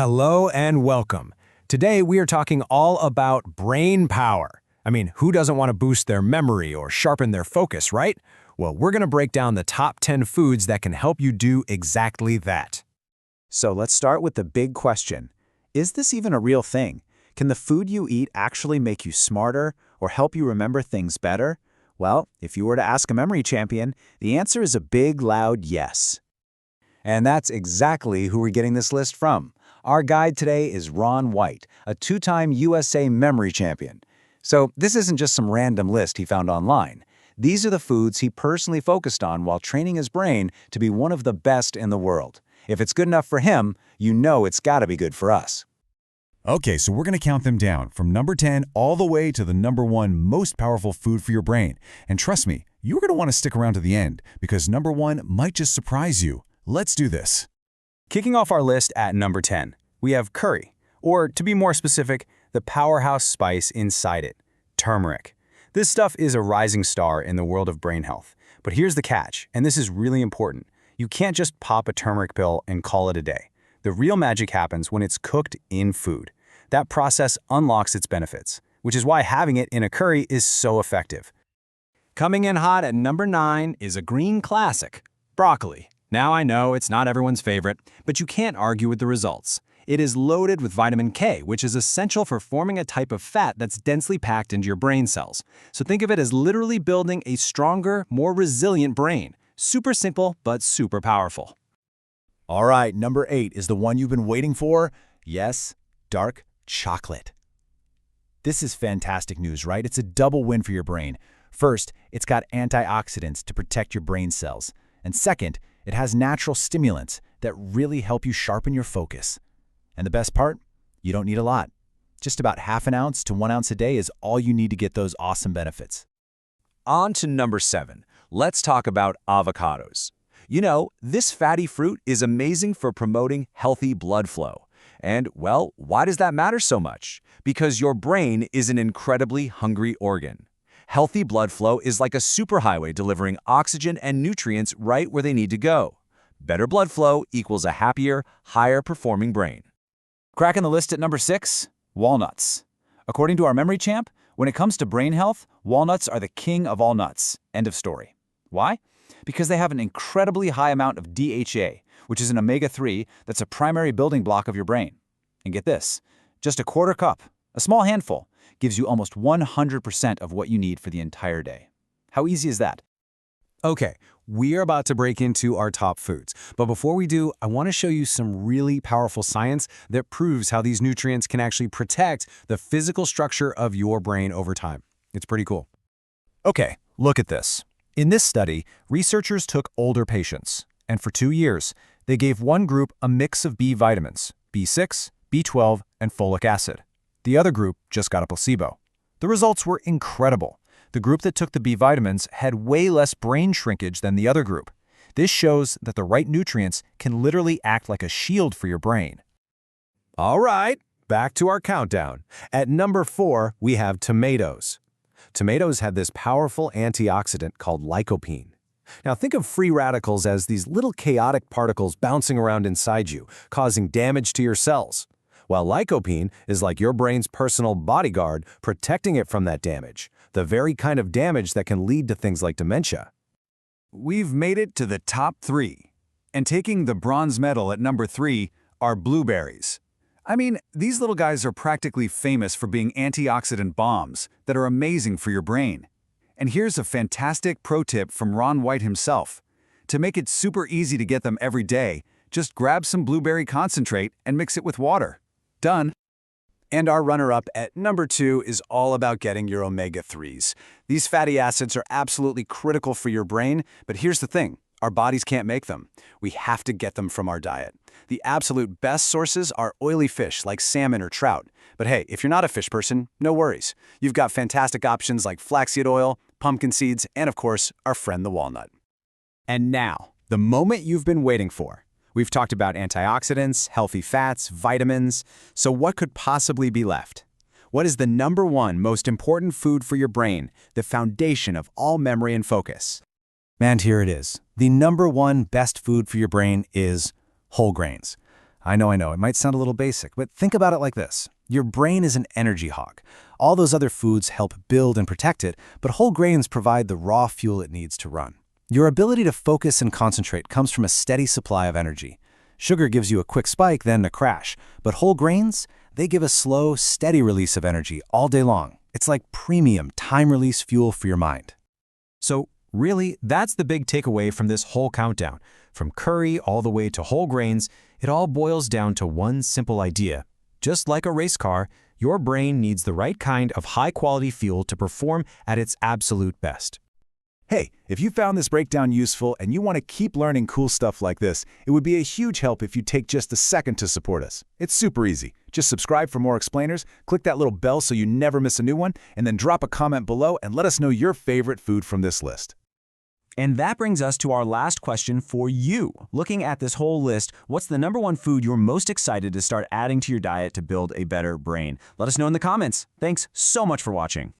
Hello and welcome. Today we are talking all about brain power. I mean, who doesn't want to boost their memory or sharpen their focus, right? Well, we're going to break down the top 10 foods that can help you do exactly that. So let's start with the big question. Is this even a real thing? Can the food you eat actually make you smarter or help you remember things better? Well, if you were to ask a memory champion, the answer is a big, loud yes. And that's exactly who we're getting this list from. Our guide today is Ron White, a two-time USA memory champion. So this isn't just some random list he found online. These are the foods he personally focused on while training his brain to be one of the best in the world. If it's good enough for him, you know it's got to be good for us. Okay, so we're going to count them down from number 10 all the way to the number 1 most powerful food for your brain. And trust me, you're going to want to stick around to the end because number 1 might just surprise you. Let's do this. Kicking off our list at number 10, we have curry, or to be more specific, the powerhouse spice inside it, turmeric. This stuff is a rising star in the world of brain health. But here's the catch, and this is really important. You can't just pop a turmeric pill and call it a day. The real magic happens when it's cooked in food. That process unlocks its benefits, which is why having it in a curry is so effective. Coming in hot at number 9 is a green classic, broccoli. Now I know it's not everyone's favorite, but you can't argue with the results. It is loaded with vitamin K, which is essential for forming a type of fat that's densely packed into your brain cells. So think of it as literally building a stronger, more resilient brain. Super simple, but super powerful. All right, number 8 is the one you've been waiting for. Yes, dark chocolate. This is fantastic news, right? It's a double win for your brain. First, it's got antioxidants to protect your brain cells. And second, it has natural stimulants that really help you sharpen your focus. And the best part? You don't need a lot. Just about half an ounce to 1 ounce a day is all you need to get those awesome benefits. On to number 7. Let's talk about avocados. You know, this fatty fruit is amazing for promoting healthy blood flow. And, well, why does that matter so much? Because your brain is an incredibly hungry organ. Healthy blood flow is like a superhighway delivering oxygen and nutrients right where they need to go. Better blood flow equals a happier, higher-performing brain. Cracking the list at number 6, walnuts. According to our memory champ, when it comes to brain health, walnuts are the king of all nuts. End of story. Why? Because they have an incredibly high amount of DHA, which is an omega-3 that's a primary building block of your brain. And get this, just a quarter cup, a small handful, gives you almost 100% of what you need for the entire day. How easy is that? Okay, we are about to break into our top foods. But before we do, I want to show you some really powerful science that proves how these nutrients can actually protect the physical structure of your brain over time. It's pretty cool. Okay, look at this. In this study, researchers took older patients, and for 2 years, they gave one group a mix of B vitamins, B6, B12, and folic acid. The other group just got a placebo. The results were incredible. The group that took the B vitamins had way less brain shrinkage than the other group. This shows that the right nutrients can literally act like a shield for your brain. All right, back to our countdown. At number 4, we have tomatoes. Tomatoes have this powerful antioxidant called lycopene. Now think of free radicals as these little chaotic particles bouncing around inside you, causing damage to your cells. While lycopene is like your brain's personal bodyguard, protecting it from that damage, the very kind of damage that can lead to things like dementia. We've made it to the top 3. And taking the bronze medal at number 3 are blueberries. I mean, these little guys are practically famous for being antioxidant bombs that are amazing for your brain. And here's a fantastic pro tip from Ron White himself. To make it super easy to get them every day, just grab some blueberry concentrate and mix it with water. Done. And our runner-up at number 2 is all about getting your omega-3s. These fatty acids are absolutely critical for your brain, but here's the thing. Our bodies can't make them. We have to get them from our diet. The absolute best sources are oily fish like salmon or trout. But hey, if you're not a fish person, no worries. You've got fantastic options like flaxseed oil, pumpkin seeds, and of course, our friend the walnut. And now, the moment you've been waiting for. We've talked about antioxidants, healthy fats, vitamins. So what could possibly be left? What is the number 1 most important food for your brain, the foundation of all memory and focus? And here it is. The number 1 best food for your brain is whole grains. I know, it might sound a little basic, but think about it like this. Your brain is an energy hog. All those other foods help build and protect it, but whole grains provide the raw fuel it needs to run. Your ability to focus and concentrate comes from a steady supply of energy. Sugar gives you a quick spike, then a crash, but whole grains, they give a slow, steady release of energy all day long. It's like premium, time-release fuel for your mind. So, really, that's the big takeaway from this whole countdown. From curry all the way to whole grains, it all boils down to one simple idea. Just like a race car, your brain needs the right kind of high-quality fuel to perform at its absolute best. Hey, if you found this breakdown useful and you want to keep learning cool stuff like this, it would be a huge help if you take just a second to support us. It's super easy. Just subscribe for more explainers, click that little bell so you never miss a new one, and then drop a comment below and let us know your favorite food from this list. And that brings us to our last question for you. Looking at this whole list, what's the #1 food you're most excited to start adding to your diet to build a better brain? Let us know in the comments. Thanks so much for watching.